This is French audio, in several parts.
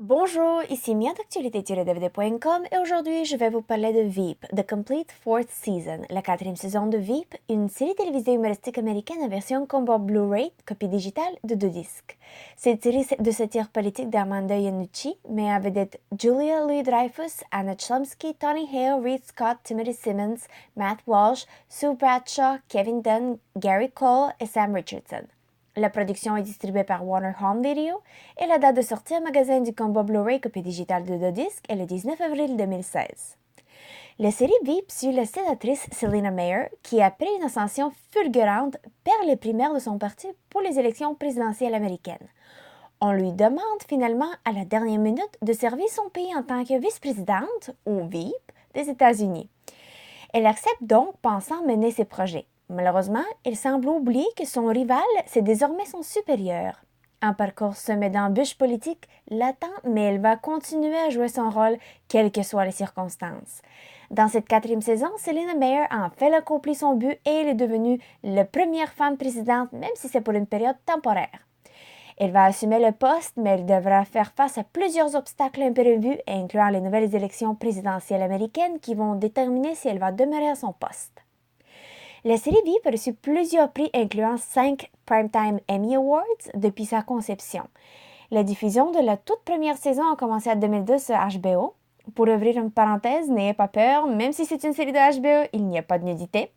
Bonjour, ici Mia d'actualité-dvd.com et aujourd'hui je vais vous parler de Veep, The Complete Fourth Season, la quatrième saison de Veep, une série télévisée humoristique américaine en version combo Blu-ray, copie digitale de 2 disques. Cette série de satire politique d'Armando Iannucci met en vedette Julia Louis-Dreyfus, Anna Chlumsky, Tony Hale, Reed Scott, Timothy Simmons, Matt Walsh, Sue Bradshaw, Kevin Dunn, Gary Cole et Sam Richardson. La production est distribuée par Warner Home Video et la date de sortie en magasin du combo Blu-ray copie digitale de 2 disques est le 19 avril 2016. La série Veep suit la sénatrice Selina Meyer qui, après une ascension fulgurante, perd les primaires de son parti pour les élections présidentielles américaines. On lui demande finalement à la dernière minute de servir son pays en tant que vice-présidente, ou Veep, des États-Unis. Elle accepte donc pensant mener ses projets. Malheureusement, il semble oublier que son rival, c'est désormais son supérieur. Un parcours semé d'embûches politiques l'attend, mais elle va continuer à jouer son rôle, quelles que soient les circonstances. Dans cette quatrième saison, Selina Meyer a en fait accompli son but et elle est devenue la première femme présidente, même si c'est pour une période temporaire. Elle va assumer le poste, mais elle devra faire face à plusieurs obstacles imprévus, incluant les nouvelles élections présidentielles américaines qui vont déterminer si elle va demeurer à son poste. La série Veep a reçu plusieurs prix, incluant 5 Primetime Emmy Awards depuis sa conception. La diffusion de la toute première saison a commencé en 2012 sur HBO. Pour ouvrir une parenthèse, n'ayez pas peur, même si c'est une série de HBO, il n'y a pas de nudité.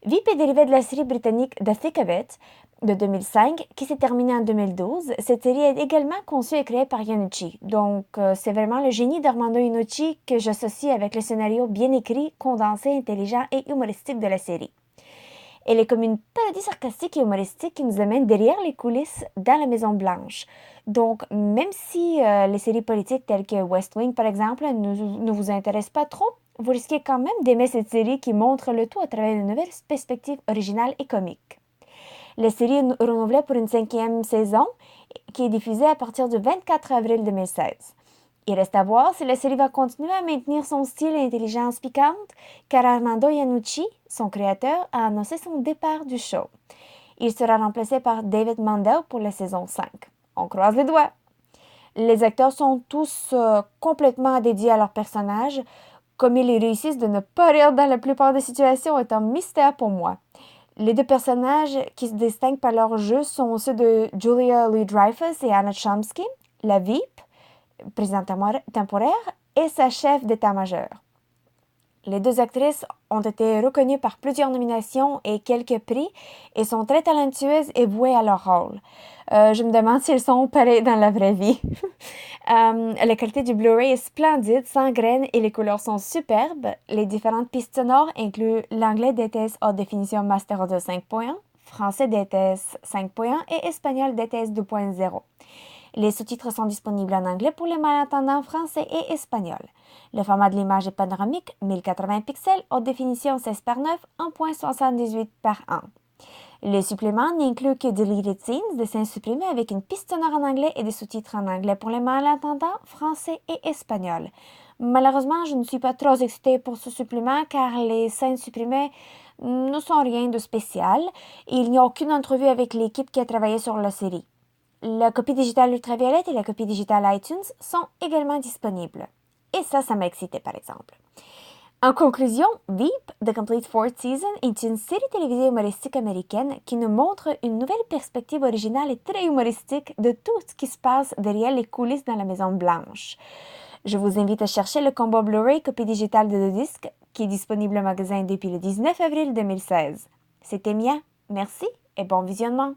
Veep est dérivé de la série britannique The Thick of It de 2005, qui s'est terminée en 2012. Cette série est également conçue et créée par Iannucci, donc c'est vraiment le génie d'Armando Iannucci que j'associe avec le scénario bien écrit, condensé, intelligent et humoristique de la série. Elle est comme une parodie sarcastique et humoristique qui nous amène derrière les coulisses dans la Maison-Blanche. Donc, même si les séries politiques telles que West Wing, par exemple, ne vous intéressent pas trop, vous risquez quand même d'aimer cette série qui montre le tout à travers une nouvelle perspective originale et comique. La série est renouvelée pour une 5e saison qui est diffusée à partir du 24 avril 2016. Il reste à voir si la série va continuer à maintenir son style et intelligence piquante, car Armando Iannucci, son créateur, a annoncé son départ du show. Il sera remplacé par David Mandel pour la saison 5. On croise les doigts! Les acteurs sont tous complètement dédiés à leur personnage. Comme ils réussissent de ne pas rire dans la plupart des situations est un mystère pour moi. Les deux personnages qui se distinguent par leur jeu sont ceux de Julia Louis-Dreyfus et Anna Chlumsky, la Veep, présidente temporaire, et sa chef d'état-major. Les deux actrices ont été reconnues par plusieurs nominations et quelques prix et sont très talentueuses et vouées à leur rôle. Je me demande si elles sont pareilles dans la vraie vie. La qualité du Blu-ray est splendide, sans graines et les couleurs sont superbes. Les différentes pistes sonores incluent l'anglais DTS Haute Définition Master Audio 5.1, français DTS 5.1 et espagnol DTS 2.0. Les sous-titres sont disponibles en anglais pour les malentendants français et espagnol. Le format de l'image est panoramique, 1080 pixels, haute définition 16 par 9, 1.78 par 1. Les suppléments n'incluent que deleted scenes, dessins supprimés avec une piste sonore en anglais et des sous-titres en anglais pour les malentendants français et espagnol. Malheureusement, je ne suis pas trop excitée pour ce supplément car les scènes supprimées ne sont rien de spécial et il n'y a aucune entrevue avec l'équipe qui a travaillé sur la série. La copie digitale ultraviolette et la copie digitale iTunes sont également disponibles. Et ça m'a excité par exemple. En conclusion, Veep, The Complete Fourth Season est une série télévisée humoristique américaine qui nous montre une nouvelle perspective originale et très humoristique de tout ce qui se passe derrière les coulisses dans la Maison-Blanche. Je vous invite à chercher le combo Blu-ray copie digitale de 2 disques qui est disponible au magasin depuis le 19 avril 2016. C'était Mia, merci et bon visionnement!